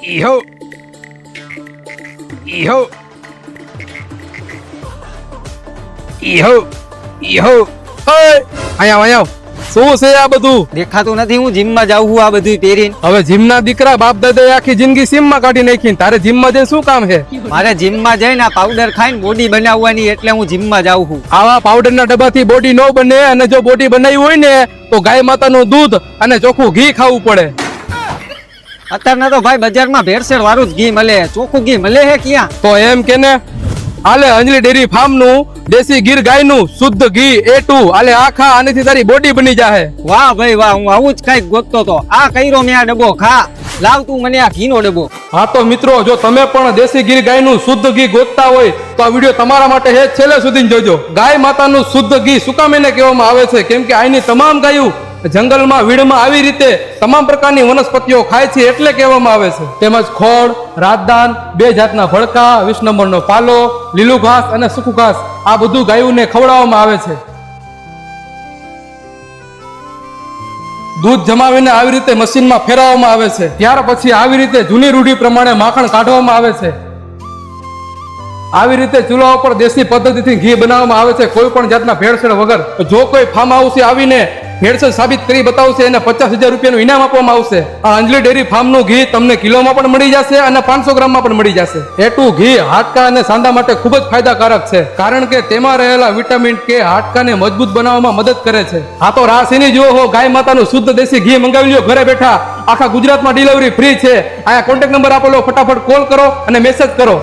Iho. Iho. Iho. Iho. અહીંયા શું છે આ બધું? દેખાતું નથી. હું જીમમાં જાઉં છું આ બધું પહેરીને. હવે જીમના દીકરા બાપ દાદાએ આખી જિંદગી સીમમાં કાઢી નાખી, તારે જીમમાં જઈને શું કામ છે? મારે જીમમાં જઈને આ પાવડર ખાઈને બોડી બનાવવાની, એટલે હું જીમમાં જાઉં છું. આવા પાવડરના ડબ્બાથી બોડી ન બને, અને જો બોડી બનાવી હોય ને તો ગાય માતાનું દૂધ અને ચોખ્ખું ઘી ખાવું પડે. અત્યારના તો ભાઈ બજારમાં ભેળસેળ વાળું જ ઘી મળે, ચોખ્ખું ઘી મળે હે ક્યાં? તો એમ કે ને આલે અંજલી ડેરી ફાર્મ નું દેશી ગીર ગાય નું શુદ્ધ ઘી A2 આલે આખા, આનેથી તારી બોડી બની જાહે. વાહ ભાઈ વાહ, હું આવું જ કઈક ગોતતો તો. આ કર્યો મેં આ ડબ્બો. ખા, લાવ તું મને આ ઘીનો ડબ્બો. હા તો મિત્રો, જો તમે પણ દેશી ગીર ગાય નું શુદ્ધ ઘી ગોતતા હોય તો આ વિડીયો તમારા માટે હે, છેલ્લે સુધી જોજો. ગાય માતાનું શુદ્ધ ઘી શું કામ એને કહેવામાં આવે છે? કેમ કે અહીંની તમામ ગાયો જંગલમાં વીડમાં આવી રીતે તમામ પ્રકારની વનસ્પતિઓ ખાય છે, એટલે કહેવામાં આવે છે. તેમજ ખોળ, રાજદાન, 2 જાતના ભડકા, 20 નંબરનો પાલો, લીલું ઘાસ અને સૂકું ઘાસ, આ બધું ગાયોને ખવડાવવામાં આવે છે. દૂધ જમાવીને આવી રીતે મશીનમાં ફેરવવામાં આવે છે. ત્યાર પછી આવી રીતે જૂની રૂઢી પ્રમાણે માખણ કાઢવામાં આવે છે. આવી રીતે ચૂલા ઉપર દેશી પદ્ધતિથી ઘી બનાવવામાં આવે છે, કોઈ પણ જાતના ભેળસેળ વગર. જો કોઈ ફાર્મ હાઉસ આવીને ભેળસેળ સાબિત કરી બતાવશે એને 50,000 રૂપિયાનું ઇનામ આપવામાં આવશે. આ અંજલી ડેરી ફાર્મનું ઘી તમને કિલોમાં પણ મળી જશે અને 500 ગ્રામમાં પણ મળી જશે. A2 ઘી હાડકા અને સાંધા માટે ખૂબ જ ફાયદાકારક છે, કારણ કે તેમાં રહેલા વિટામિન K હાડકાને મજબૂત બનાવવામાં મદદ કરે છે. આ તો રાસીની જુઓ હો, ગાય માતાનું શુદ્ધ દેશી ઘી મંગાવી લ્યો ઘરે બેઠા. આખા ગુજરાતમાં ડિલિવરી ફ્રી છે. અહીંયા કોન્ટેક્ટ નંબર આપેલો, ફટાફટ કોલ કરો અને મેસેજ કરો.